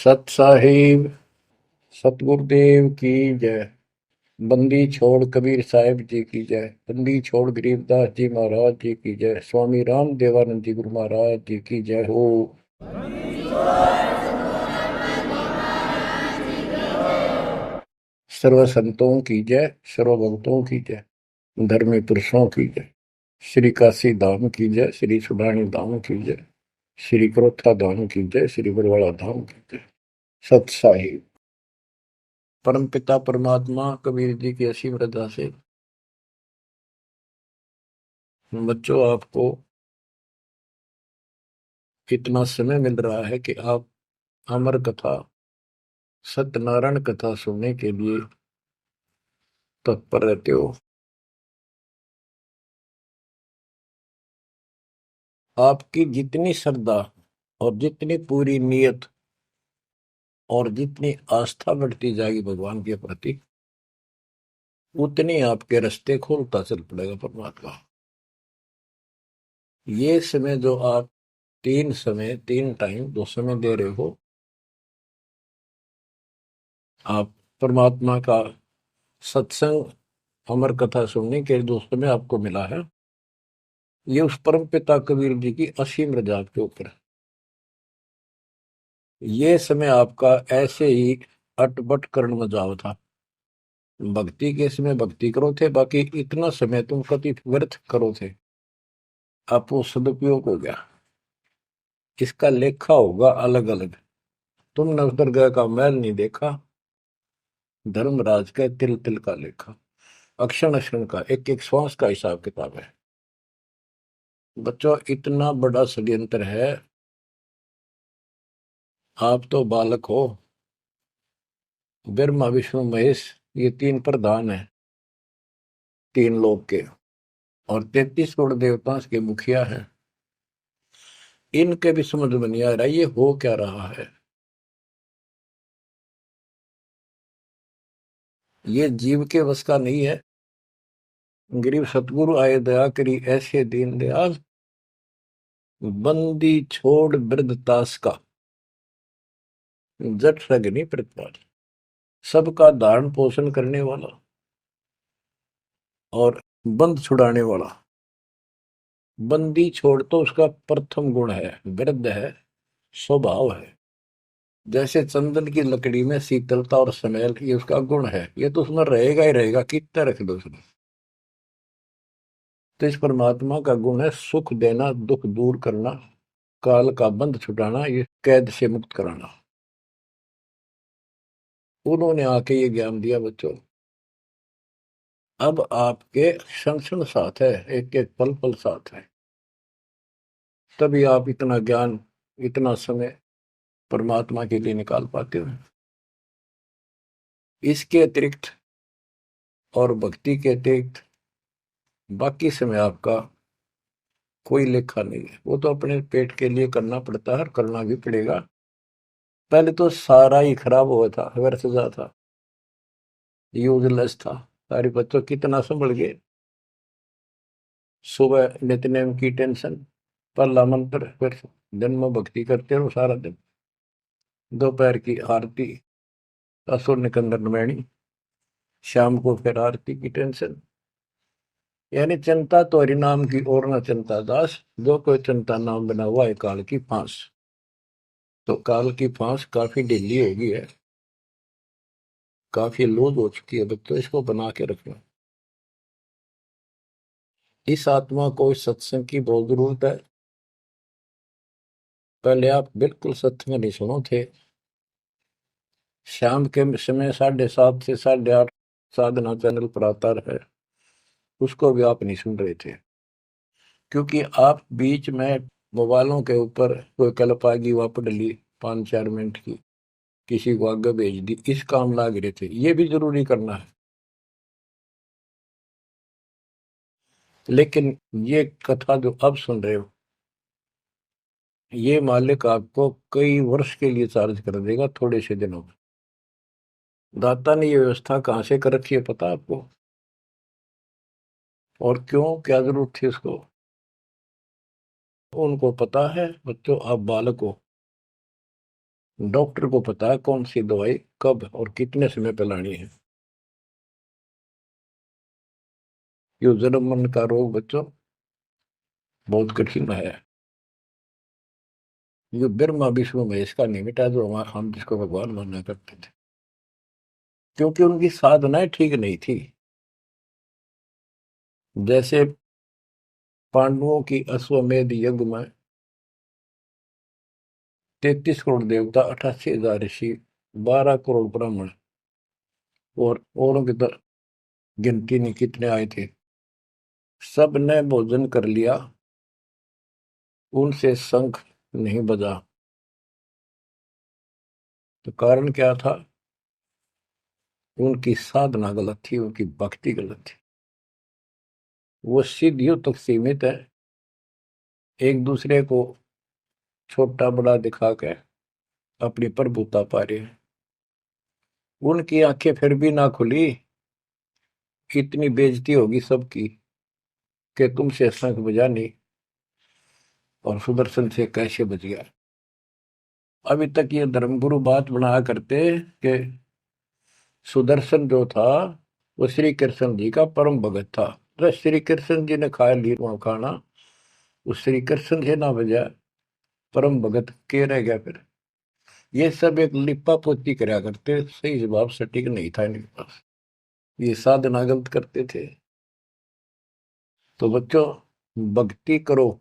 सत साहिब सतगुरुदेव की जय। बंदी छोड़ कबीर साहिब जी की जय। बंदी छोड़ गरीबदास जी महाराज जी की जय। स्वामी राम देवानंद जी गुरु महाराज जी की जय हो। सर्व संतों की जय, सर्व भक्तों की जय, धर्मी पुरुषों की जय। श्री काशी धाम की जय, श्री सुडानी धाम की जय, श्री क्रोथा धाम की जय, श्री बरवाड़ा धाम की जय। सत साहिब। परम पिता परमात्मा कबीर जी की असीम रजा से बच्चों आपको इतना समय मिल रहा है कि आप अमर कथा, सत्यनारायण कथा सुनने के लिए तत्पर रहते हो। आपकी जितनी श्रद्धा और जितनी पूरी नियत और जितनी आस्था बढ़ती जाएगी भगवान के प्रति, उतनी आपके रास्ते खोलता चल पड़ेगा परमात्मा। ये समय जो आप तीन टाइम दो समय दे रहे हो, आप परमात्मा का सत्संग अमर कथा सुनने के जो समय आपको मिला है, ये उस परम पिता कबीर जी की असीम रजा के ऊपर है। ये समय आपका ऐसे ही अटपट कर्ण में जाओ था। भक्ति के समय भक्ति करो थे, बाकी इतना समय तुम कति व्यर्थ करो थे, आप वो सदुपयोग हो गया। इसका लेखा होगा अलग अलग। तुमने उस दरगाह का मैल नहीं देखा, धर्मराज का तिल तिल का लेखा, अक्षण अक्षण का, एक एक श्वास का हिसाब किताब है। बच्चों, इतना बड़ा षड्यंत्र है। आप तो बालक हो। ब्रह्मा विष्णु महेश, ये तीन प्रधान है तीन लोक के, और 33 करोड़ देवता के मुखिया हैं। इनके भी समझ में नहीं आ रहा ये हो क्या रहा है। ये जीव के वश का नहीं है। गरीब सतगुरु आए दया करी ऐसे दीन दयाल, बंदी छोड़ वृद्धतास का, जट रगनी प्रतिपाल। सबका धारण पोषण करने वाला और बंद छुड़ाने वाला। बंदी छोड़ तो उसका प्रथम गुण है, वृद्ध है, स्वभाव है। जैसे चंदन की लकड़ी में शीतलता और स्मेल, ये उसका गुण है। ये तो उसमें रहेगा ही रहेगा, कितना रख दो उसमें। तो इस परमात्मा का गुण है सुख देना, दुख दूर करना, काल का बंध छुटाना, ये कैद से मुक्त कराना। उन्होंने आके ये ज्ञान दिया बच्चों। अब आपके क्षण क्षण साथ है, एक एक पल पल साथ है। तभी आप इतना ज्ञान, इतना समय परमात्मा के लिए निकाल पाते हो। इसके अतिरिक्त और भक्ति के अतिरिक्त बाकी समय आपका कोई लेखा नहीं है। वो तो अपने पेट के लिए करना पड़ता है और करना भी पड़ेगा। पहले तो सारा ही खराब हुआ था, व्यर्थ जा था, यूजलेस था। सारे बच्चों कितना संभल गए। सुबह नित्यनेम की टेंशन, पहला मंत्र, फिर दिन में भक्ति करते रहो सारा दिन, दोपहर की आरती, असुर निकंदन नमैनी, शाम को फिर आरती की टेंशन। यानी चिंता तो हरि नाम की और न चिंता दास, जो कोई चिंता नाम बना हुआ है काल की फांस। तो काल की फांस काफी ढीली हो गई है, काफी लूज हो चुकी है बच्चों, इसको बना के रखना। इस आत्मा को इस सत्संग की बहुत जरूरत है। पहले आप बिल्कुल सत्संग नहीं सुनो थे। शाम के समय 7:30 से 8:30 साधना चैनल पर आता है, उसको भी आप नहीं सुन रहे थे, क्योंकि आप बीच में मोबाइलों के ऊपर कोई कल्प आ गई, वापस डली 5-4 मिनट की, किसी को आगे भेज दी, इस काम लाग रहे थे। ये भी जरूरी करना है, लेकिन ये कथा जो अब सुन रहे हो, ये मालिक आपको कई वर्ष के लिए चार्ज कर देगा थोड़े से दिनों में। दाता ने ये व्यवस्था कहां से कर रखी है पता आपको? और क्यों, क्या जरूरत थी उसको? उनको पता है बच्चों, आप बालक हो, डॉक्टर को पता है कौन सी दवाई कब और कितने समय पे लानी है। ये जन्म मन का रोग बच्चों बहुत कठिन है। ये ब्रह्मा विष्णु महेश का नहीं मिटा जो हम जिसको भगवान माना करते थे, क्योंकि उनकी साधनाएं ठीक नहीं थी। जैसे पांडवों की अश्वमेध यज्ञ में 33 करोड़ देवता, 88,000 ऋषि, 12 करोड़ ब्राह्मण और औरों की तो गिनती नहीं कितने आए थे, सब ने भोजन कर लिया, उनसे शंख नहीं बजा। तो कारण क्या था? उनकी साधना गलत थी, उनकी भक्ति गलत थी। वो सिद्धियों तक सीमित है, एक दूसरे को छोटा बड़ा दिखा के अपनी प्रभुता पा रहे हैं। उनकी आंखें फिर भी ना खुली, इतनी बेइज्जती होगी सबकी कि तुमसे शंख बजा नहीं और सुदर्शन से कैसे बच गया। अभी तक ये धर्मगुरु बात बनाया करते कि सुदर्शन जो था वो श्री कृष्ण जी का परम भगत था, तो श्री कृष्ण जी ने खा ली वहां खाना, उस श्री कृष्ण से ना बजा, परम भगत के रह गया फिर। ये सब एक लिपा पोती कराया करते, सही जवाब सटीक नहीं था इनके पास, ये साधना गलत करते थे। तो बच्चों भक्ति करो,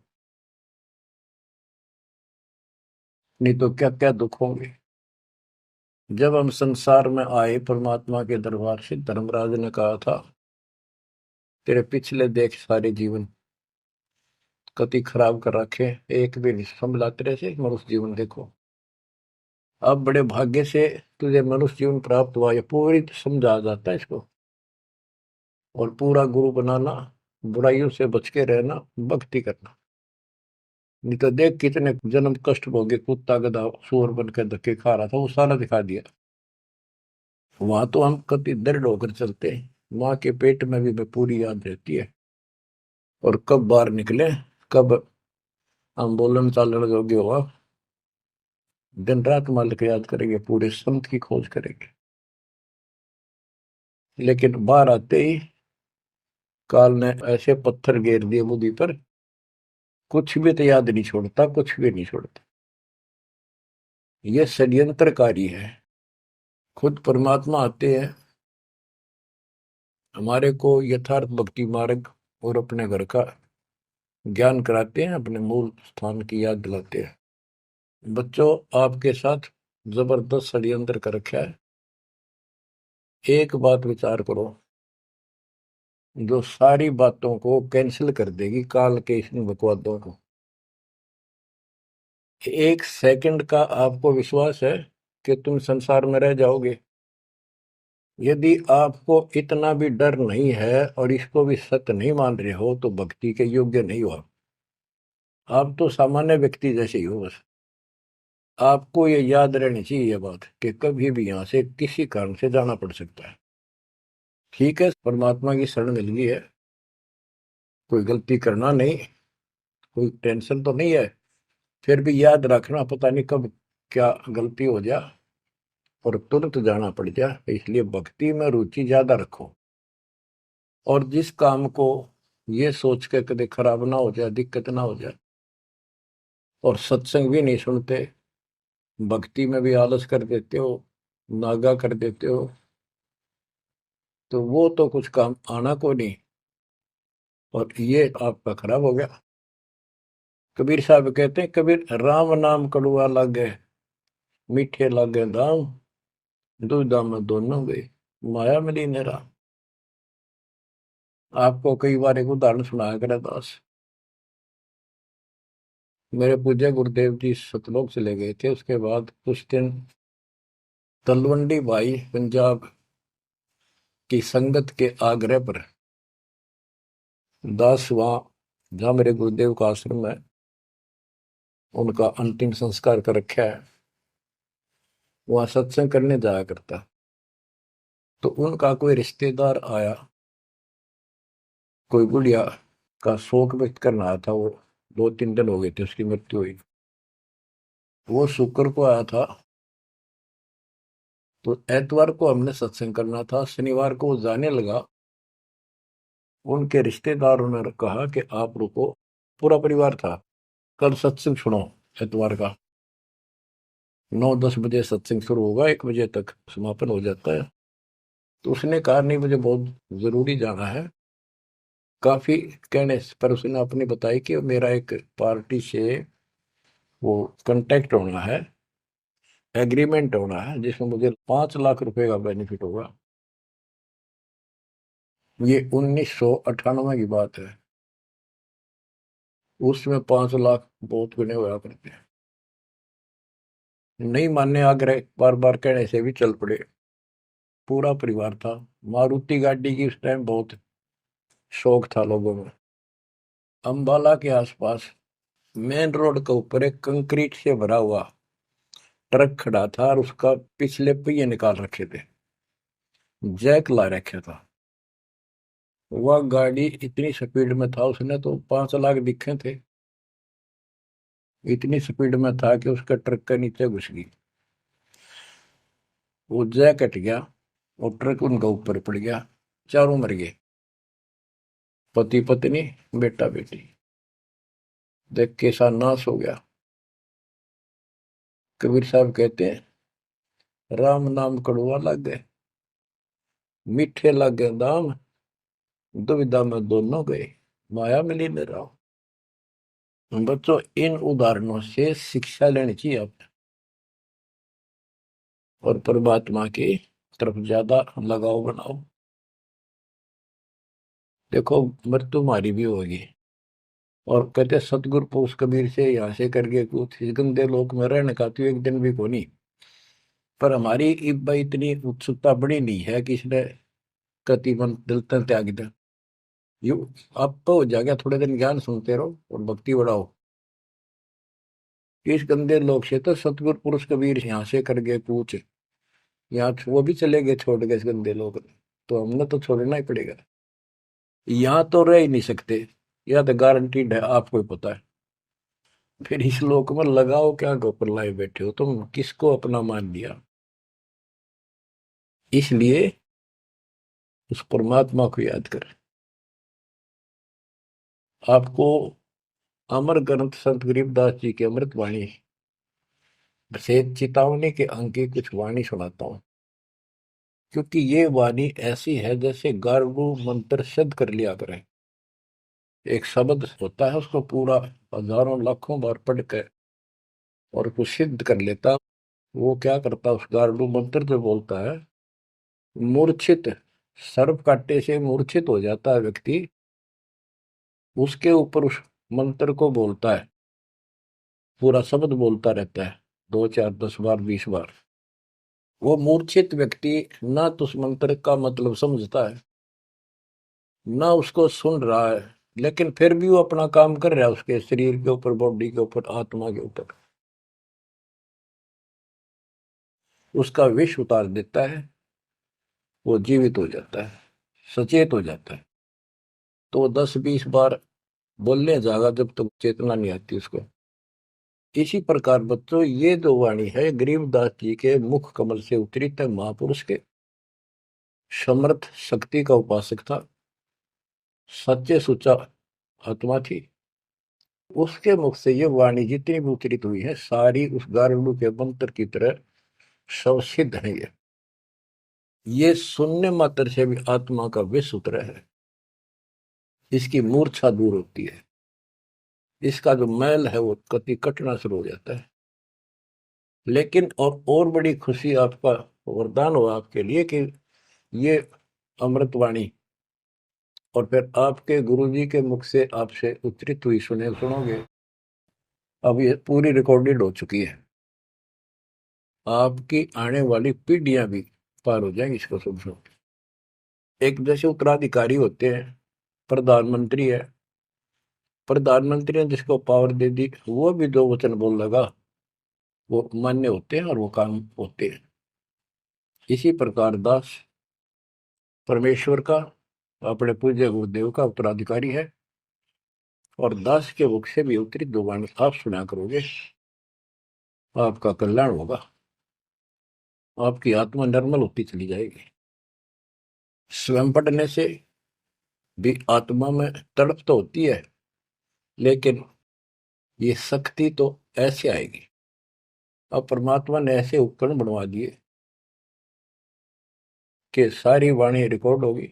नहीं तो क्या क्या दुख होंगे। जब हम संसार में आए परमात्मा के दरबार से, धर्मराज ने कहा था तेरे पिछले देख सारे जीवन कति खराब कर रखे, एक भी नहीं संभला तेरे से मनुष्य जीवन देखो। अब बड़े भाग्य से तुझे मनुष्य जीवन प्राप्त हुआ, ये पूरी समझा जाता है इसको। और पूरा गुरु बनाना, बुराइयों से बच के रहना, भक्ति करना। नहीं तो देख कितने जन्म कष्ट भोगे, कुत्ता गधा सुअर बन के धक्के खा रहा था, वो सारा दिखा दिया। वहां तो हम कति दृढ़ होकर चलते हैं, माँ के पेट में भी मैं पूरी याद रहती है। और कब बाहर निकले, कब हम बोलन चालन योग्य हुआ, दिन रात मालिक याद करेंगे, पूरे संत की खोज करेंगे। लेकिन बाहर आते ही काल ने ऐसे पत्थर घेर दिए बुद्धि पर, कुछ भी तो याद नहीं छोड़ता, कुछ भी नहीं छोड़ता। ये षड्यंत्रकारी है। खुद परमात्मा आते हैं, हमारे को यथार्थ भक्ति मार्ग और अपने घर का ज्ञान कराते हैं, अपने मूल स्थान की याद दिलाते हैं। बच्चों आपके साथ जबरदस्त षड्यंत्र कर रखा है। एक बात विचार करो जो सारी बातों को कैंसिल कर देगी, काल के इन बकवादों को। एक सेकंड का आपको विश्वास है कि तुम संसार में रह जाओगे? यदि आपको इतना भी डर नहीं है और इसको भी सत्य नहीं मान रहे हो तो भक्ति के योग्य नहीं हो आप तो सामान्य व्यक्ति जैसे ही हो बस। आपको ये याद रहनी चाहिए ये बात कि कभी भी यहां से किसी कारण से जाना पड़ सकता है। ठीक है, परमात्मा की शरण मिल गई है, कोई गलती करना नहीं, कोई टेंशन तो नहीं है। फिर भी याद रखना, पता नहीं कब क्या गलती हो जाए और तुरंत जाना पड़ जाए, इसलिए भक्ति में रुचि ज्यादा रखो। और जिस काम को ये सोच के कभी खराब ना हो जाए, दिक्कत ना हो जाए, और सत्संग भी नहीं सुनते, भक्ति में भी आलस कर देते हो, नागा कर देते हो, तो वो तो कुछ काम आना को नहीं, और ये आपका खराब हो गया। कबीर साहब कहते हैं, कबीर राम नाम कड़ुआ लागे, मीठे लागे दाम, दुविधा में दोनों गए, माया मिली ने राम। आपको कई बार एक उदाहरण सुनाया करे दास। मेरे पूज्य गुरुदेव जी सतलोक चले गए थे, उसके बाद कुछ दिन तलवंडी भाई पंजाब की संगत के आग्रह पर दास वहां, जहाँ मेरे गुरुदेव का आश्रम है, उनका अंतिम संस्कार कर रखा है, वहां सत्संग करने जाया करता। तो उनका कोई रिश्तेदार आया, कोई बुढ़िया का शोक व्यक्त करना आया था। वो 2-3 दिन हो गए थे उसकी मृत्यु हुई। वो शुक्र को आया था, तो एतवार को हमने सत्संग करना था, शनिवार को वो जाने लगा। उनके रिश्तेदारों ने कहा कि आप रुको, पूरा परिवार था, कल सत्संग सुनो एतवार का। 9-10 बजे सत्संग शुरू होगा, 1 बजे तक समापन हो जाता है। तो उसने कहा नहीं, मुझे बहुत जरूरी जाना है। काफी कहने पर उसने अपनी बताई कि मेरा एक पार्टी से वो कांटेक्ट होना है, एग्रीमेंट होना है, जिसमें मुझे 5 लाख रुपए का बेनिफिट होगा। ये 1998 की बात है। उसमें 5 लाख बहुत गिने हुआ करते हैं। नहीं मानने आग्रह बार बार कहने से भी चल पड़े। पूरा परिवार था। मारुति गाड़ी की उस टाइम बहुत शौक था लोगों में। अंबाला के आसपास मेन रोड के ऊपर एक कंक्रीट से भरा हुआ ट्रक खड़ा था और उसका पिछले पहिए निकाल रखे थे, जैक ला रखा था। वह गाड़ी इतनी स्पीड में था, उसने तो 5 लाख दिखे थे। इतनी स्पीड में था कि उसका ट्रक के नीचे घुस गई। वो जैक कट गया और ट्रक उनका ऊपर पड़ गया। चारों मर गए, पति पत्नी बेटा बेटी। देख कैसा नाश हो गया। कबीर साहब कहते हैं, राम नाम कड़वा लग गए, मीठे लग गए दाम, दुविधा में दोनों गए, माया मिली न राम। बच्चों, इन उदाहरणों से शिक्षा लेनी चाहिए आप, और परमात्मा की तरफ ज्यादा लगाव बनाओ। देखो, मृत्यु हमारी भी होगी। और कहते सतगुरु पुरुष कबीर से यहाँ से करके कुछ इस गंदे लोक में रहने का तो एक दिन भी को नहीं। पर हमारी इब्बा इतनी उत्सुकता बड़ी नहीं है कि इसने कति मन दिल तन त्याग दे। यू आप तो हो जाएगा, थोड़े दिन ज्ञान सुनते रहो और भक्ति बढ़ाओ। इस गंदे लोग से तो सतगुरु पुरुष कबीर यहाँ से करके पूछ, यहाँ वो भी चले गए छोड़ के इस गंदे लोग। तो हमने तो छोड़ना ही पड़ेगा। यहाँ तो रह ही नहीं सकते, यह तो गारंटीड है, आपको ही पता है। फिर इस लोक में लगाओ क्या, गोपर लाए बैठे हो तुम, किसको अपना मान लिया। इसलिए उस परमात्मा को याद कर। आपको अमर ग्रंथ संत गरीबदास जी की अमृत वाणी से चेतावनी के अंक की कुछ वाणी सुनाता हूं। क्योंकि ये वाणी ऐसी है जैसे गारगू मंत्र सिद्ध कर लिया करें। एक शब्द होता है, उसको पूरा हजारों लाखों बार पढ़ कर और उसको सिद्ध कर लेता। वो क्या करता, उस गारडू मंत्र जो बोलता है, मूर्छित सर्प काटे से मूर्छित हो जाता है व्यक्ति, उसके ऊपर उस मंत्र को बोलता है, पूरा शब्द बोलता रहता है, 2 4 10 बार 20 बार। वो मूर्छित व्यक्ति ना तो उस मंत्र का मतलब समझता है, ना उसको सुन रहा है, लेकिन फिर भी वो अपना काम कर रहा है, उसके शरीर के ऊपर, बॉडी के ऊपर, आत्मा के ऊपर। उसका विष उतार देता है, वो जीवित हो जाता है, सचेत हो जाता है। तो वो 10 20 बार बोलने जाएगा जब तक चेतना नहीं आती उसको। इसी प्रकार बच्चों, ये जो वाणी है गरीबदास जी के मुख कमल से उतरी तक, महापुरुष के समर्थ शक्ति का उपासक था, सच्चे सुचा आत्मा थी। उसके मुख से ये वाणी जितनी भी उतरित हुई है, सारी उस गारुड़ के मंत्र की तरह सब सिद्ध है। ये सुनने मात्र से भी आत्मा का विष उतरा है, इसकी मूर्छा दूर होती है, इसका जो मैल है वो कति कटना शुरू हो जाता है। लेकिन और बड़ी खुशी आपका वरदान हो आपके लिए कि ये अमृतवाणी और फिर आपके गुरु जी के मुख से आपसे उच्चरित हुई सुनोगे। अब ये पूरी रिकॉर्डेड हो चुकी है, आपकी आने वाली पीढ़ियां भी पार हो जाएंगी इसको सुन सुन। एक जैसे उत्तराधिकारी होते हैं, प्रधानमंत्री है, प्रधानमंत्री ने जिसको पावर दे दी, वो भी जो वचन बोल लगा वो मान्य होते हैं और वो काम होते हैं। इसी प्रकार दास परमेश्वर का, अपने पूज्य गुरुदेव का उत्तराधिकारी है, और दास के मुख से भी उत्तरित दो वाणी आप सुना करोगे, आपका कल्याण होगा। आपकी आत्मा निर्मल होती चली जाएगी। स्वयं पढ़ने से भी आत्मा में तड़प तो होती है, लेकिन ये शक्ति तो ऐसे आएगी। अब परमात्मा ने ऐसे उपकरण बनवा दिए कि सारी वाणी रिकॉर्ड होगी,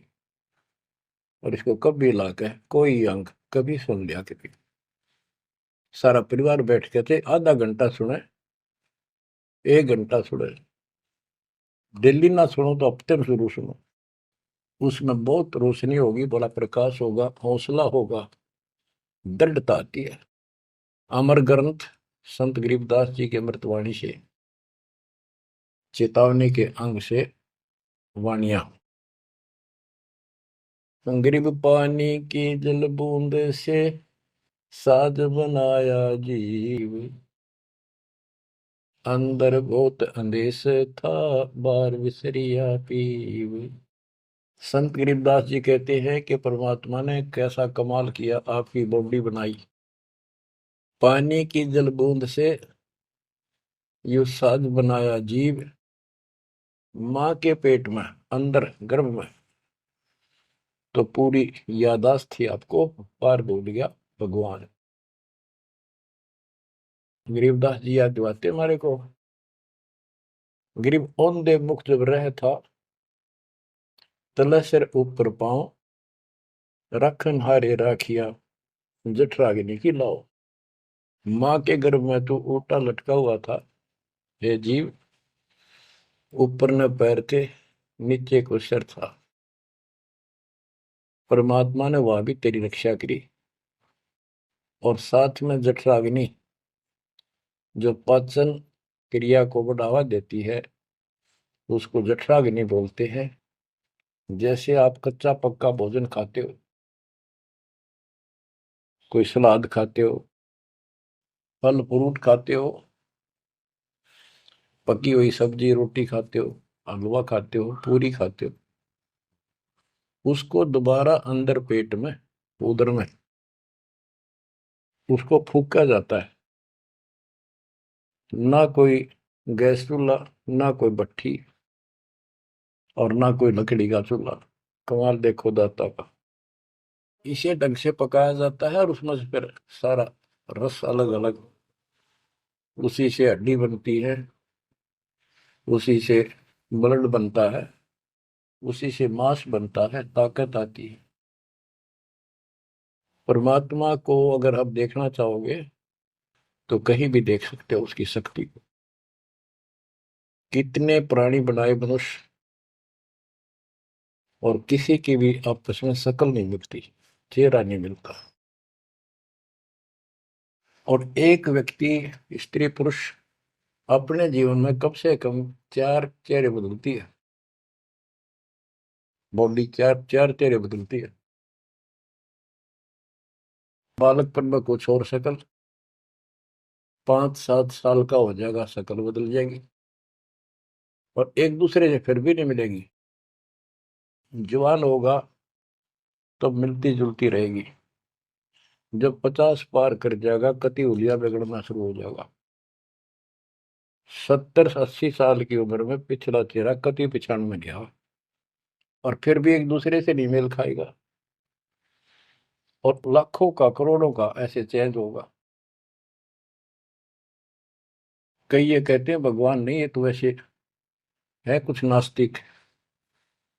और इसको कभी लाके कोई अंग कभी सुन लिया कभी, सारा परिवार बैठ के थे, आधा घंटा सुने, 1 घंटा सुने, डेली ना सुनो तो हफ्ते में शुरू सुनो, उसमें बहुत रोशनी होगी, बड़ा प्रकाश होगा, हौसला होगा, दृढ़ता आती है। अमर ग्रंथ संत गरीबदास जी के अमृतवाणी से, चेतावनी के अंग से वाणियां। गरीब पानी की जल बूंद से साज बनाया जीव, अंदर बहुत अंदेश था, बार विसरिया पीव। संत गरीबदास जी कहते हैं कि परमात्मा ने कैसा कमाल किया, आपकी बॉडी बनाई, पानी की जल बूंद से यू साज बनाया जीव, माँ के पेट में अंदर गर्भ में तो पूरी यादाश्त थी आपको, पार बोल गया भगवान। गरीबदास जी याद दिवाते हमारे को। गरीब औंधे मुख जब रह था, तले सिर ऊपर पांव, रखन हारे राखिया, जठराग्नि की लाओ। माँ के गर्भ में तू उल्टा लटका हुआ था हे जीव, ऊपर न पैर थे, नीचे को सिर था। परमात्मा ने वहां भी तेरी रक्षा करी, और साथ में जठराग्नि जो पाचन क्रिया को बढ़ावा देती है, उसको जठराग्नि बोलते हैं। जैसे आप कच्चा पक्का भोजन खाते हो, कोई सलाद खाते हो, फल फ्रूट खाते हो, पकी हुई सब्जी रोटी खाते हो, हलवा खाते हो, पूरी खाते हो, उसको दोबारा अंदर पेट में, उदर में, उसको फूका जाता है। ना कोई गैस चूल्हा, ना कोई भट्ठी, और ना कोई लकड़ी का चूल्हा। कमाल देखो दाता का। इसे ढंग से पकाया जाता है, और उसमें से फिर सारा रस अलग अलग, उसी से हड्डी बनती है, उसी से ब्लड बनता है, उसी से मांस बनता है, ताकत आती है। परमात्मा को अगर आप देखना चाहोगे तो कहीं भी देख सकते हो उसकी शक्ति को। कितने प्राणी बनाए मनुष्य, और किसी की भी आपस में शकल नहीं मिलती, चेहरा नहीं मिलता। और एक व्यक्ति, स्त्री पुरुष, अपने जीवन में कम से कम 4 चेहरे बदलती है। बॉडी 4 चेहरे बदलती है। बालकपन में कुछ और शक्ल, 5-7 साल का हो जाएगा शक्ल बदल जाएगी, और एक दूसरे से फिर भी नहीं मिलेगी। जवान होगा तो मिलती जुलती रहेगी, जब 50 पार कर जाएगा कति उलिया बिगड़ना शुरू हो जाएगा। 70-80 साल की उम्र में पिछला चेहरा कति पिछाड़ में गया, और फिर भी एक दूसरे से नहीं मेल खाएगा, और लाखों का करोड़ों का ऐसे चेंज होगा। कई ये कहते हैं भगवान नहीं, ये तो वैसे है कुछ नास्तिक,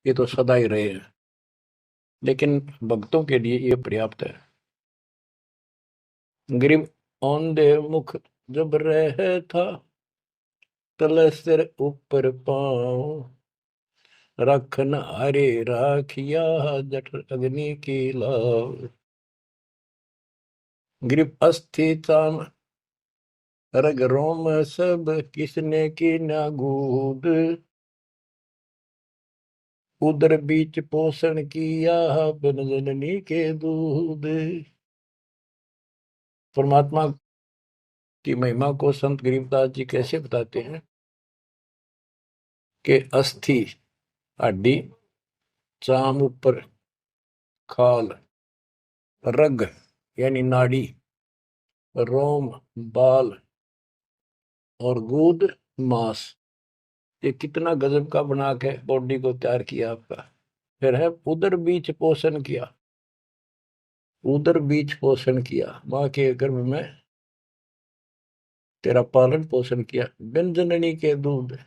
ये तो सदा ही रहे हैं, लेकिन भक्तों के लिए ये पर्याप्त है। गरीब औंधे मुख जब रह था, तले सिर ऊपर पाँव, रखन हरे राखिया, जठ अग्नि की लाव। गरीब अस्थि चाम रग रोम सब, किसने की ना गूद, उदर बीच पोषण किया, बिन जननी के दूध। परमात्मा की महिमा को संत गरीबदास जी कैसे बताते हैं कि अस्थि हड्डी, चाम ऊपर खाल, रग यानी नाड़ी, रोम बाल, और गूद मांस, ये कितना गजब का बना के बॉडी को तैयार किया आपका। फिर है उदर बीच पोषण किया, उदर बीच पोषण किया, माँ के गर्भ में तेरा पालन पोषण किया। बिन जननी के दूध,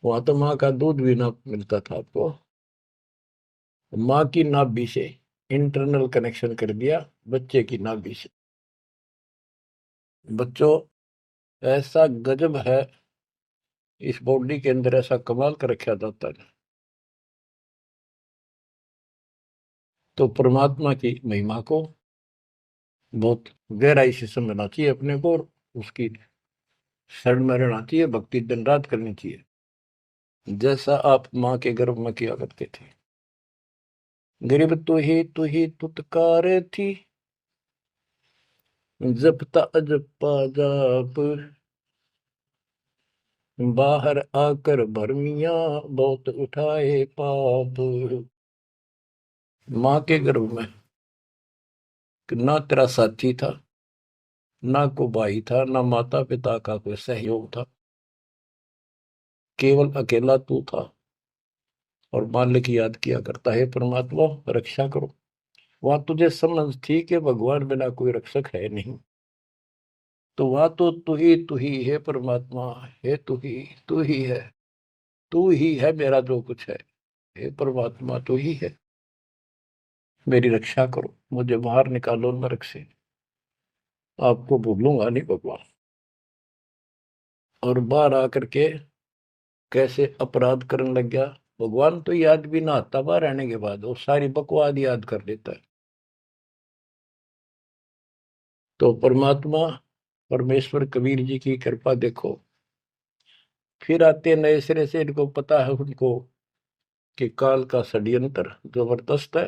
वहां तो माँ का दूध भी ना मिलता था आपको, माँ की नाभि से इंटरनल कनेक्शन कर दिया बच्चे की नाभि से। बच्चों, ऐसा गजब है इस बॉडी के अंदर, ऐसा कमाल कर रखा जाता है। तो परमात्मा की महिमा को बहुत गहराई से समझना चाहिए अपने को, और उसकी शरण में रहना चाहिए, भक्ति दिन रात करनी चाहिए, जैसा आप माँ के गर्भ में किया करते थे। गरीब तू ही तुतकार थी, जपता अजपा जाप, बाहर आकर भरमिया बहुत उठाए पाप। माँ के गर्भ में ना तेरा साथी था, ना को भाई था, ना माता पिता का कोई सहयोग था, केवल अकेला तू था। और मालिक याद किया करता है, परमात्मा रक्षा करो। वहां तुझे समझ थी कि भगवान बिना कोई रक्षक है नहीं, तो वहां तो तू ही है परमात्मा, है तू ही है, तू ही है मेरा जो कुछ है। हे परमात्मा तू ही है, मेरी रक्षा करो, मुझे बाहर निकालो नरक से, आपको भूलूंगा नहीं भगवान। और बाहर आकर के कैसे अपराध करने लग गया भगवान, तो याद भी ना आता बाहर रहने के बाद, वो सारी बकवाद याद कर लेता है। तो परमात्मा परमेश्वर कबीर जी की कृपा देखो, फिर आते नए सिरे से, इनको पता है उनको कि काल का षड्यंत्र जबरदस्त है,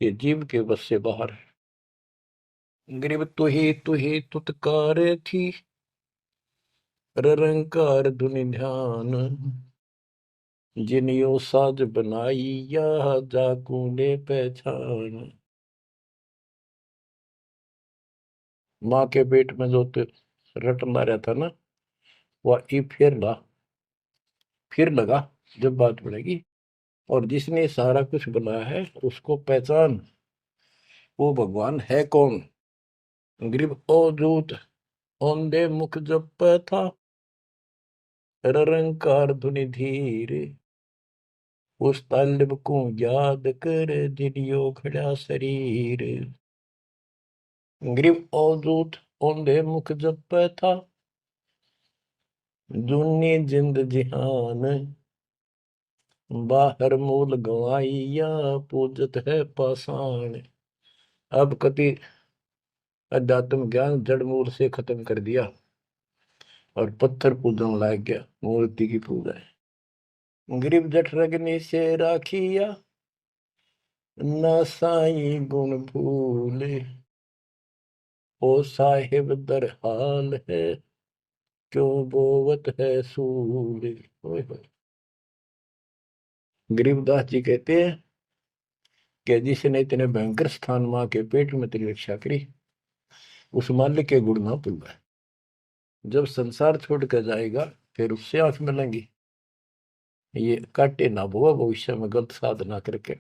ये जीव के बस से बाहर है। गरीब तू ही तुतकार थी, रंकार धुनि ध्यान, जिनियो साज बनाई या जाकूने पहचान। माँ के पेट में जो रटना रहता ना, वह ई फिर लगा जब बात बढ़ेगी, और जिसने सारा कुछ बनाया है उसको पहचान, वो भगवान है कौन। गरीब ओ दूत औंधे मुख जप था, रंकार धुनि धीर, उस तालिब को याद कर जिनियो खड़ा शरीर। गरीब ओ दूत औंधे मुख जप था, दुनी जिंद जिहान, बाहर मूल गवाइया पूजत है पाषाण। अब कति अध्यात्म ज्ञान जड़ मूल से खत्म कर दिया और पत्थर पूजन लाग गया, मूर्ति की पूजा है। गरीब जठ रगनी से राखिया, ना साई गुण भूले, ओ साहिब दर हाल है, क्यों बोवत है सूले। गरीबदास जी कहते हैं कि जिसने इतने भयंकर स्थान मां के पेट में तेरी रक्षा करी, उस मालिक के गुण ना भूलना। जब संसार छोड़ कर जाएगा फिर उससे आंख मिलेंगी, ये काटे ना बोआ भविष्य में गलत साधना करके।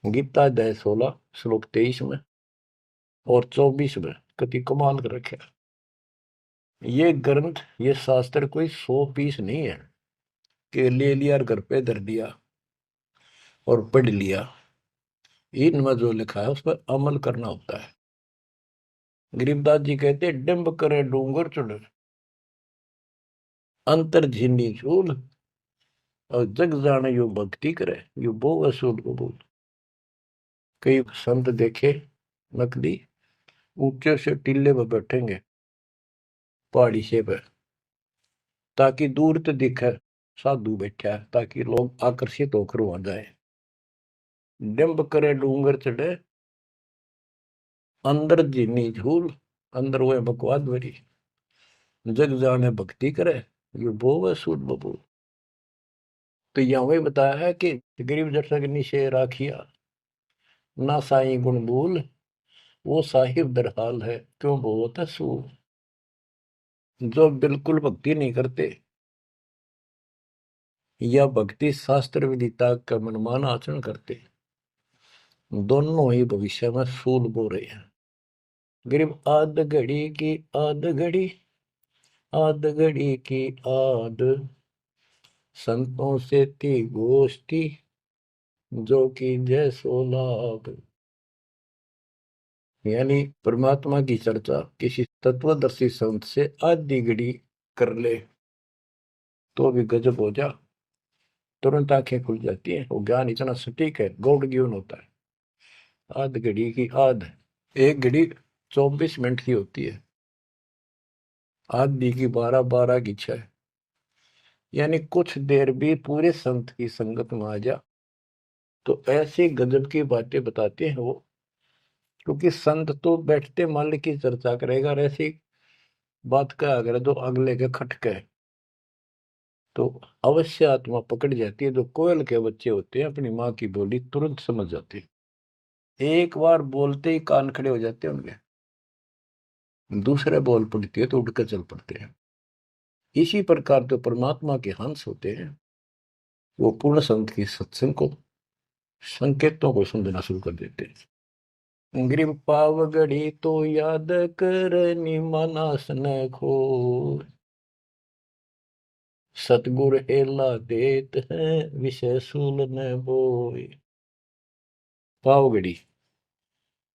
गीता अध्याय 16 श्लोक 23 में और 24 में कति कमाल कर रखे। ये ग्रंथ, ये शास्त्र कोई 100 पीस नहीं है कि ले लिया और घर पे धर दिया और पढ़ लिया। इनमें जो लिखा है उस पर अमल करना होता है। गरीबदास जी कहते डिंब करे डूंगर चुड़, अंतर झिन्नी झूल, और जग जाने यो भक्ति करे, यो बो असूल कबूल। कई संत देखे नकली ऊंचे से टीले पर बैठेंगे पहाड़ी से पे, ताकि दूर तो दिखे साधु बैठा है, ताकि लोग आकर्षित होकर वहां जाए। डिंब करे डूंगर चढ़े, अंदर जीनी झूल, अंदर वो बकवाद भरी, जग जाने भक्ति करे, ये बो सूद बबूल। तो यहाँ वही बताया है कि गरीब जठरग निशे राखिया, ना साई गुण भूल, वो साहिब दरहाल है, क्यों बोत है सूल। जो बिल्कुल भक्ति नहीं करते या भक्ति शास्त्र विदिता का मनमान आचरण करते, दोनों ही भविष्य में सूल बो रहे हैं। गरीब आध घड़ी की आध घड़ी, आध घड़ी की आध, संतों से थी गोष्ठी, जो कि जय सो लाभ। यानी परमात्मा की चर्चा किसी तत्वदर्शी संत से आधी घड़ी कर ले तो भी गजब हो जा, तुरंत आंखें खुल जाती हैं। वो ज्ञान इतना सटीक है, गॉड गिवन होता है। आध घड़ी की आध, एक घड़ी 24 मिनट की होती है, आधी की 12, 12 की 6। यानी कुछ देर भी पूरे संत की संगत में आ जा तो ऐसी गजब की बातें बताते हैं वो। क्योंकि संत तो बैठते माल की चर्चा करेगा, और ऐसी बात का अगर जो अगले के खटके तो अवश्य आत्मा पकड़ जाती है। जो कोयल के बच्चे होते हैं अपनी माँ की बोली तुरंत समझ जाते हैं, एक बार बोलते ही कान खड़े हो जाते हैं उनके। दूसरे बोल पड़ती है तो उठकर चल पड़ते हैं। इसी प्रकार जो परमात्मा के हंस होते हैं वो पूर्ण संत की सत्संग को, संकेतों को समझना शुरू कर देते हैं। ग्रीव पावगढ़ी तो याद करनी मानस न खो, सतगुर हेला देत है विषय सूल न बोए। पावगढ़ी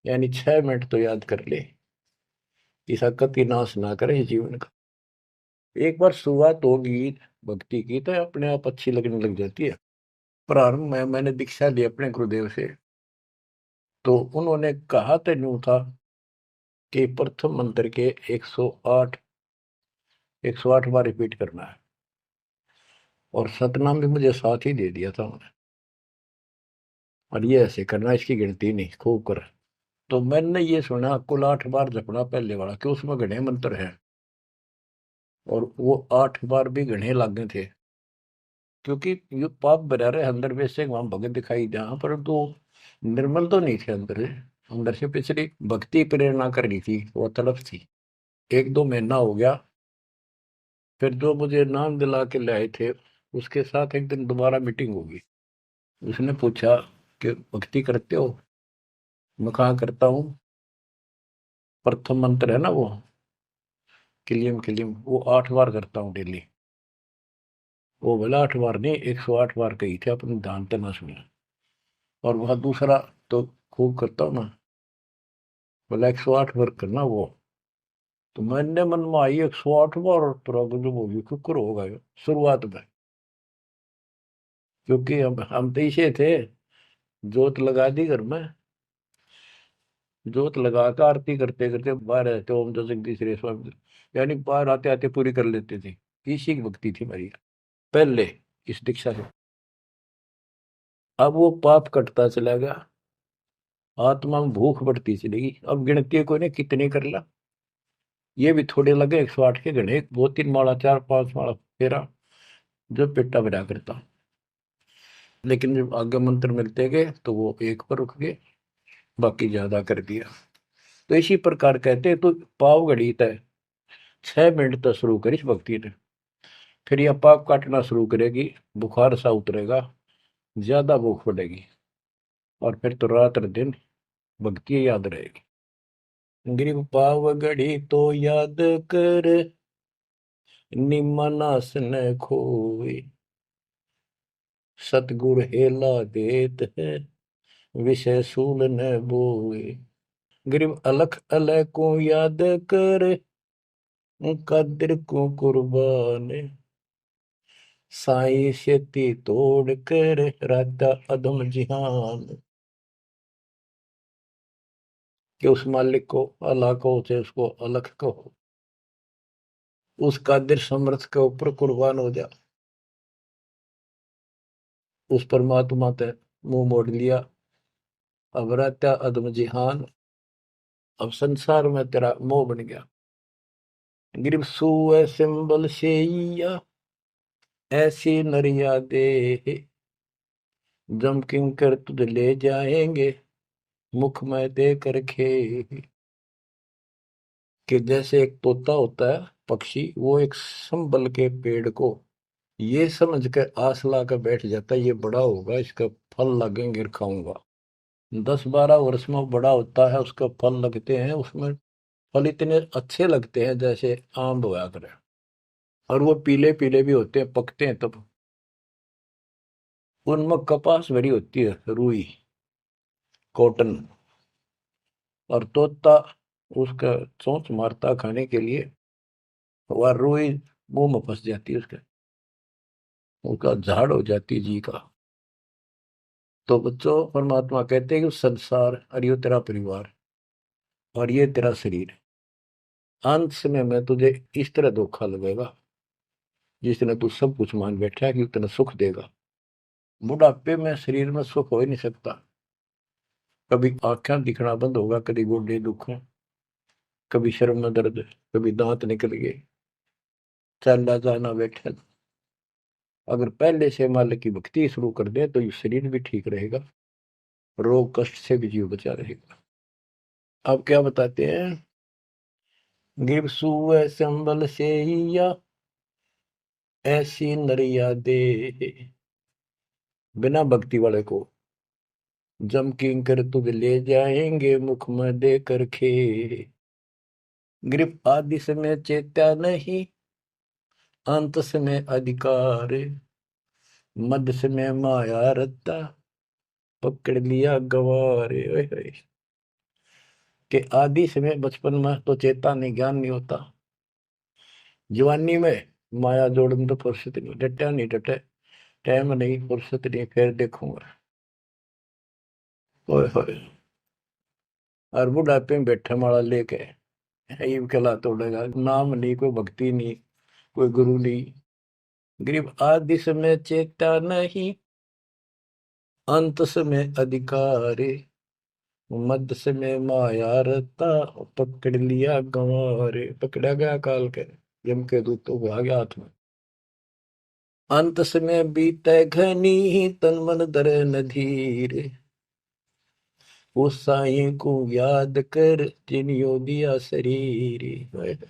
यानी 6 मिनट तो याद कर ले, ऐसा कति नाश ना करे जीवन का। एक बार शुरुआत होगी भक्ति की तो अपने आप अच्छी लगने लग जाती है। प्रारंभ में मैंने दीक्षा ली अपने गुरुदेव से, तो उन्होंने कहा तो यूं था कि प्रथम मंत्र के 108 बार रिपीट करना है, और सतनाम भी मुझे साथ ही दे दिया था उन्होंने, और ये ऐसे करना, इसकी गिनती नहीं, खूब कर। तो मैंने ये सुना कुल 8 बार जपना पहले वाला, कि उसमें घने मंत्र हैं, और वो 8 बार भी घने लागे थे। क्योंकि ये पाप भरा रहे अंदर में से वहां भगत दिखाई जहां पर तो निर्मल तो नहीं थे अंदर से। अंदर से पिछली भक्ति प्रेरणा कर रही थी, वो तड़प थी। 1-2 महीना हो गया, फिर जो मुझे नाम दिला के लाए थे उसके साथ एक दिन दोबारा मीटिंग होगी। उसने पूछा कि भक्ति करते हो? मैं कहा करता हूँ। प्रथम मंत्र है ना वो किलियम किलियम, वो 8 बार करता हूँ डेली। वो बोला 8 बार नहीं, 108 बार कही थे, अपने ध्यान से ना सुना। और वह दूसरा तो खूब करता हूँ ना, बोला 108 बार करना वो। तो मैंने मन में आई 108 बार, और तुरंत जो होगी कुकर होगा ये शुरुआत में। क्योंकि हम तो इसे थे, जोत लगा दी घर में, जोत लगा कर आरती करते करते बाहर रहते ओम जो जगदीश रे स्वामी, यानी बाहर आते आते पूरी कर लेते थे। इसी की भक्ति थी मेरी पहले, इस दीक्षा से। अब वो पाप कटता चला गया, आत्मा में भूख बढ़ती चलेगी। अब गिनती को ने कितने कर ला, ये भी थोड़े लगे 108 के गणे, 2-3 माला 4-5 माला फेरा जो पेटा भरा करता। लेकिन जब आगे मंत्र मिलते गए तो वो एक पर रुक गए, बाकी ज्यादा कर दिया। तो इसी प्रकार कहते हैं, तो पाव घड़ी तय 6 मिनट तक शुरू करी इस भक्ति ने, फिर यह पाप काटना शुरू करेगी, बुखार सा उतरेगा, ज्यादा भूख बढ़ेगी, और फिर तो रात दिन भक्ति याद रहेगी। ग्रीव पाव घड़ी तो याद कर निमनास न खोए, सतगुर हेला देत है विषय सूल न बोए। ग्रीव अलख अलय को याद कर कदर को कुर्बान, साई शेती तोड़ कर राता अदम जिहान। कि उस मालिक को अल्लाह को से उसको अलख कहो, उस कादिर समर्थ के ऊपर कुर्बान हो जा। उस परमात्मा ते मुंह मोड़ लिया, अब रहता अदम जिहान, अब संसार में तेरा मोह बन गया। गिरव सुए सिंबल शेया ऐसी नरिया दे, जम किंकर तुझ ले जाएंगे मुख में दे कर खे। कि जैसे एक तोता होता है पक्षी, वो एक संबल के पेड़ को ये समझ के आस ला कर बैठ जाता है ये बड़ा होगा, इसका फल लगेंगे खाऊंगा। 10-12 वर्ष में वो बड़ा होता है, उसका फल लगते हैं, उसमें फल इतने अच्छे लगते हैं जैसे आम होया करे, और वो पीले पीले भी होते हैं, पकते हैं तब। उनमें कपास भरी होती है, रुई, कॉटन, और तोता उसका चोंच मारता खाने के लिए, वह रुई मुंह में फंस जाती है उसके, उसका झाड़ हो जाती है जी का। तो बच्चों, परमात्मा कहते हैं कि संसार और ये तेरा परिवार और ये तेरा शरीर, अंत समय में तुझे इस तरह धोखा लगेगा जिसने तू सब कुछ मान बैठा है कि उतना सुख देगा। बुढ़ापे में शरीर में सुख हो ही नहीं सकता। कभी आंखें दिखना बंद होगा, कभी गोडे दुख, कभी शर्म में दर्द, कभी दांत निकल गए, चलना जाना बैठे। अगर पहले से मालिक की भक्ति शुरू कर दे तो ये शरीर भी ठीक रहेगा, रोग कष्ट से भी जीव बचा रहेगा। अब क्या बताते हैं, गिर सुअ संबल से या ऐसी नरिया दे, बिना भक्ति वाले को जम किंकर तुझ ले जाएंगे मुख में दे कर खे। ग्रिप आदि समय चेत्या नहीं, अंत समय अधिकार, मध्य समय माया रत्ता, पकड़ लिया गवारे। ओए होए। कि आदि समय बचपन में तो चेता नहीं, ज्ञान नहीं होता, जवानी में माया जोड़न तो फुर्सत नहीं, डटा नहीं डटे, टाइम नहीं, फुर्सत नहीं, फिर देखूंगा। ओए होए। और बुढ़ापे में बैठे माला लेके ये कहला तोड़ेगा, नाम नहीं, कोई भक्ति नहीं, कोई गुरु नहीं। गरीब आदि समय चेता नहीं, अंत समय अधिकारी, मध्य समय माया रता, पकड़ लिया गंवारे। पकड़ा गया काल के, यम के दूतों को आ गया हाथ में। अंत समय बीते घनी, तन मन धरे न धीर, उस साईं को याद कर जिनियो दिया शरीर।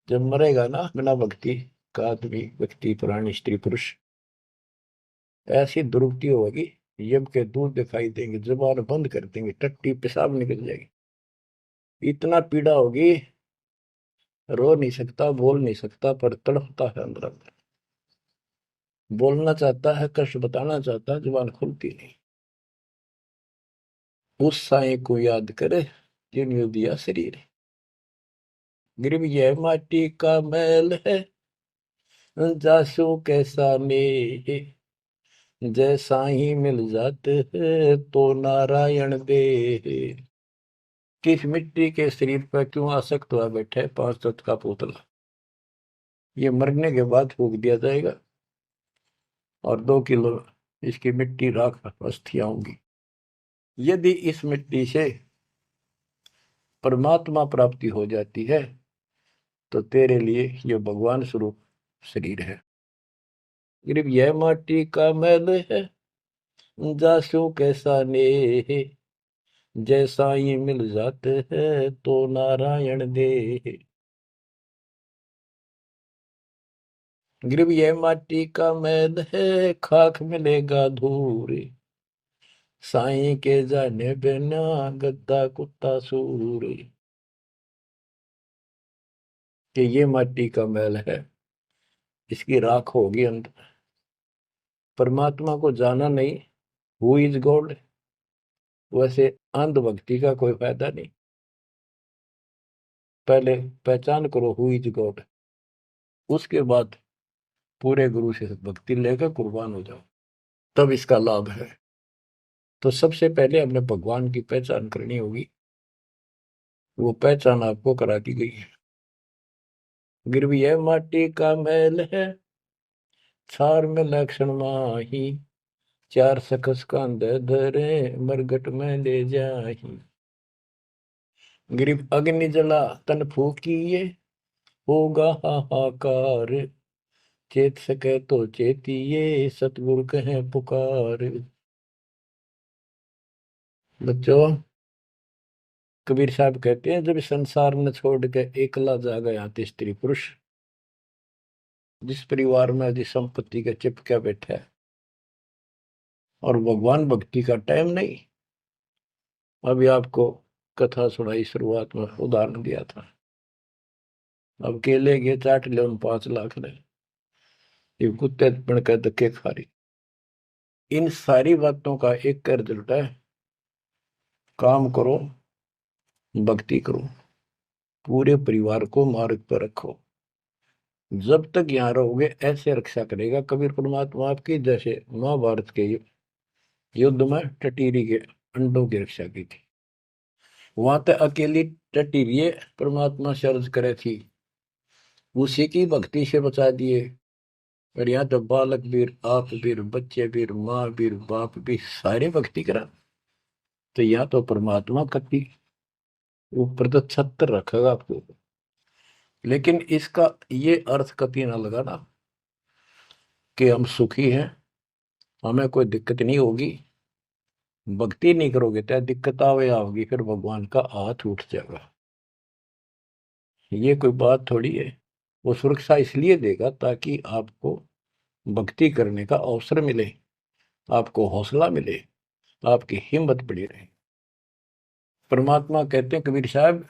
जब मरेगा ना बिना भक्ति का आदमी, व्यक्ति, प्राणी, स्त्री, पुरुष, ऐसी दुर्गति होगी, यम के दूध दिखाई देंगे, जुबान बंद कर देंगे, टट्टी पेशाब निकल जाएगी, इतना पीड़ा होगी, रो नहीं सकता, बोल नहीं सकता, पर तड़पता है अंदर अंदर, बोलना चाहता है, कष्ट बताना चाहता है, जुबान खुलती नहीं। उस साईं को याद करे जिन्होंने दिया शरीर। गिरव यह माटी का मैल है, जासू कैसा ने, जैसा ही मिल जाते हैं तो नारायण दे। किस मिट्टी के शरीर पर क्यों आसक्त हुआ बैठे 5 तत्व का पुतला, ये मरने के बाद फूक दिया जाएगा, और 2 किलो इसकी मिट्टी राख अस्थियां होंगी। यदि इस मिट्टी से परमात्मा प्राप्ति हो जाती है तो तेरे लिए ये भगवान स्वरूप शरीर है। सिर्फ यह माटी का मैल है, जासू कैसा ने, जैसा ही मिल जाते हैं तो नारायण दे। गिरव यह माटी का मैल है, खाक मिलेगा धूल, साईं के जाने बिना गद्दा कुत्ता सूर। कि ये माटी का मैल है, इसकी राख होगी अंत। परमात्मा को जाना नहीं, हु इज गॉड, वैसे अंधभक्ति का कोई फायदा नहीं। पहले पहचान करो हु इज गॉड, उसके बाद पूरे गुरु से भक्ति लेकर कुर्बान हो जाओ, तब इसका लाभ है। तो सबसे पहले हमने भगवान की पहचान करनी होगी, वो पहचान आपको करा दी गई है। गिरवी है माटी का मैल है, छार में लक्षण माही, चार सकस कांद धरे मरगट में ले जाही। गिरिव अग्नि जला तन फूकिए, होगा हाहाकार, चेत सके तो चेतिए, सतगुरु कहे पुकार। बच्चों, कबीर साहब कहते हैं जब संसार न छोड़ के एकला जा गया स्त्री पुरुष, जिस परिवार में जिस संपत्ति के चिपके बैठे है, और भगवान भक्ति का टाइम नहीं। अभी आपको कथा सुनाई, शुरुआत में उदाहरण दिया था। अब केले के चाट ले, उन 5 लाख ने, ये कुत्ते बन कर धक्के खा रही। इन सारी बातों का एक कर रिजल्ट है, काम करो, भक्ति करो, पूरे परिवार को मार्ग पर रखो। जब तक यहाँ रहोगे ऐसे रक्षा करेगा कबीर परमात्मा आपकी, जैसे महाभारत के युद्ध में टटीरी के अंडों की रक्षा की थी। वहां तक अकेली टटीरी परमात्मा शर्ज करे थी, उसी की भक्ति से बचा दिए। और यहाँ तो बालक वीर, आप वीर, बच्चे वीर, माँ वीर, बाप भी सारे भक्ति करा। तो यहाँ तो परमात्मा कति ऊपर तो छत्र रखेगा आपको। लेकिन इसका ये अर्थ कभी ना लगाना कि हम सुखी हैं, हमें कोई दिक्कत नहीं होगी। भक्ति नहीं करोगे तो दिक्कत आवे आओगी, फिर भगवान का हाथ उठ जाएगा। ये कोई बात थोड़ी है। वो सुरक्षा इसलिए देगा ताकि आपको भक्ति करने का अवसर मिले, आपको हौसला मिले, आपकी हिम्मत बड़ी रहे। परमात्मा कहते हैं कबीर साहब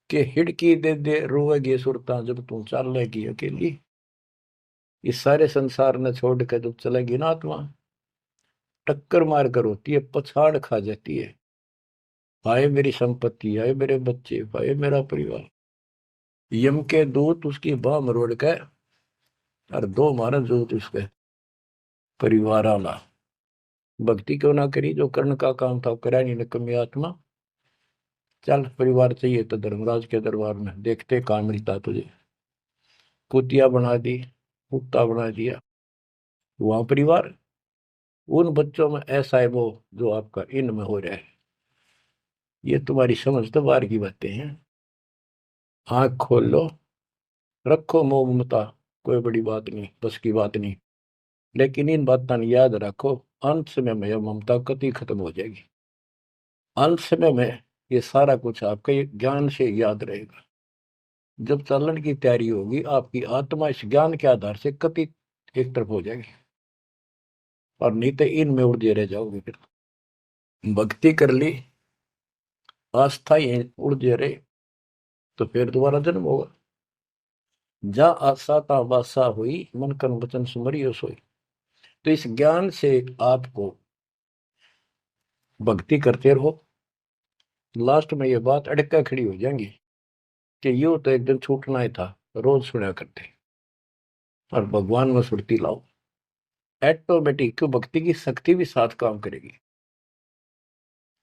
कि हिड़की दे दे रोएगी सुरता, जब तू चलेगी अकेली। इस सारे संसार ने छोड़ कर जब चलेगी ना आत्मा, टक्कर मार कर होती है, पछाड़ खा जाती है। हाय मेरी संपत्ति, हाय मेरे बच्चे, हाय मेरा परिवार। यम के दूत उसकी बाह मरोड़ के और दो मारा दूत उसके परिवार आला। भक्ति क्यों ना करी, जो कर्ण का काम था करा नहीं निकम्मी आत्मा। चल परिवार चाहिए तो धर्मराज के दरबार में देखते कहाँ मिलता तुझे। कुतिया बना दी, कुत्ता बना दिया। वहां परिवार, उन बच्चों में ऐसा है वो जो आपका इनमें हो रहा है। ये तुम्हारी समझ तो बाहर की बातें हैं। आंख खोल लो, रखो मोह ममता, कोई बड़ी बात नहीं, बस की बात नहीं। लेकिन इन बातों याद रखो, अंत समय में यह ममता कति खत्म हो जाएगी। अंत समय में ये सारा कुछ आपके ज्ञान से याद रहेगा। जब चलन की तैयारी होगी, आपकी आत्मा इस ज्ञान के आधार से कति एक तरफ हो जाएगी, और नहीं तो इनमें उलझे रह जाओगे। फिर भक्ति कर ली, आस्था ये उलझे रहे, तो फिर दोबारा जन्म होगा। जा आशा ता वासा हुई, मन कर्म वचन सुमरियो सोई। तो इस ज्ञान से आपको भक्ति करते रहो। लास्ट में ये बात अड़का खड़ी हो जाएंगी कि यूं तो एक दिन छूटना ही था, रोज सुना करते। और भगवान में सुरती लाओ, ऑटोमेटिक भक्ति की शक्ति भी साथ काम करेगी।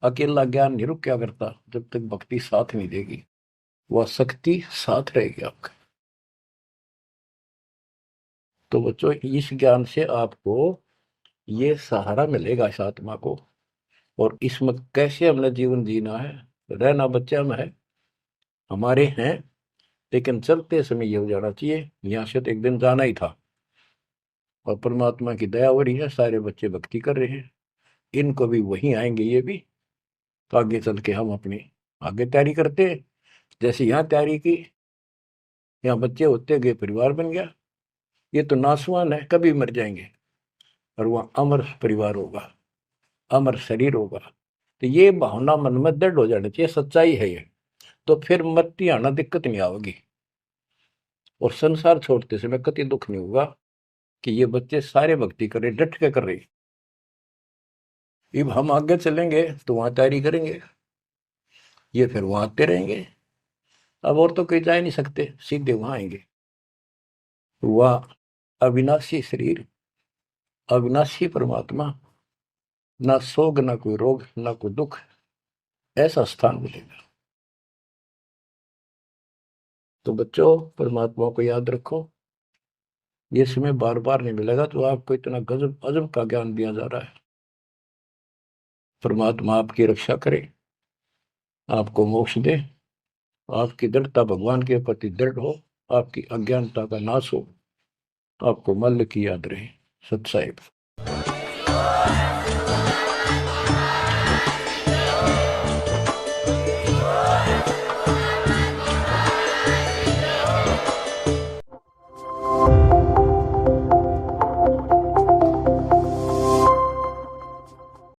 अकेला ज्ञान नहीं रुक क्या करता, जब तक भक्ति साथ नहीं देगी, वह शक्ति साथ रहेगी आपका। तो बच्चों इस ज्ञान से आपको ये सहारा मिलेगा इस आत्मा को। और इसमें कैसे हमने जीवन जीना है, रहना बच्चा में है, हमारे हैं। लेकिन चलते समय ये हो जाना चाहिए, यहाँ से तो एक दिन जाना ही था। और परमात्मा की दया हो रही है, सारे बच्चे भक्ति कर रहे हैं, इनको भी वहीं आएंगे ये भी। तो आगे चल के हम अपनी आगे तैयारी करते हैं। जैसे यहाँ तैयारी की, यहाँ बच्चे होते गए, परिवार बन गया। ये तो नासवान है, कभी मर जाएंगे, और वहाँ अमर परिवार होगा, अमर शरीर होगा। तो ये भावना मन में दृढ़ हो जानी चाहिए, सच्चाई है ये। तो फिर मरती आना दिक्कत नहीं आवेगी, और संसार छोड़ते समय कति दुख नहीं होगा कि ये बच्चे सारे भक्ति कर रहे, डट के कर रहे। अब हम आगे चलेंगे तो वहां तैयारी करेंगे, ये फिर वहां आते रहेंगे। अब और तो कहीं जा नहीं सकते, सीधे वहां आएंगे। वह अविनाशी शरीर, अविनाशी परमात्मा, ना सोग, ना कोई रोग, ना कोई दुख, ऐसा स्थान मिलेगा। तो बच्चों परमात्मा को याद रखो, ये समय बार बार नहीं मिलेगा। तो आपको इतना गजब अजब का ज्ञान दिया जा रहा है। परमात्मा आपकी रक्षा करे, आपको मोक्ष दे, आपकी दृढ़ता भगवान के प्रति दृढ़ हो, आपकी अज्ञानता का नाश हो, आपको मल्ल की याद रहे। सत साहिब।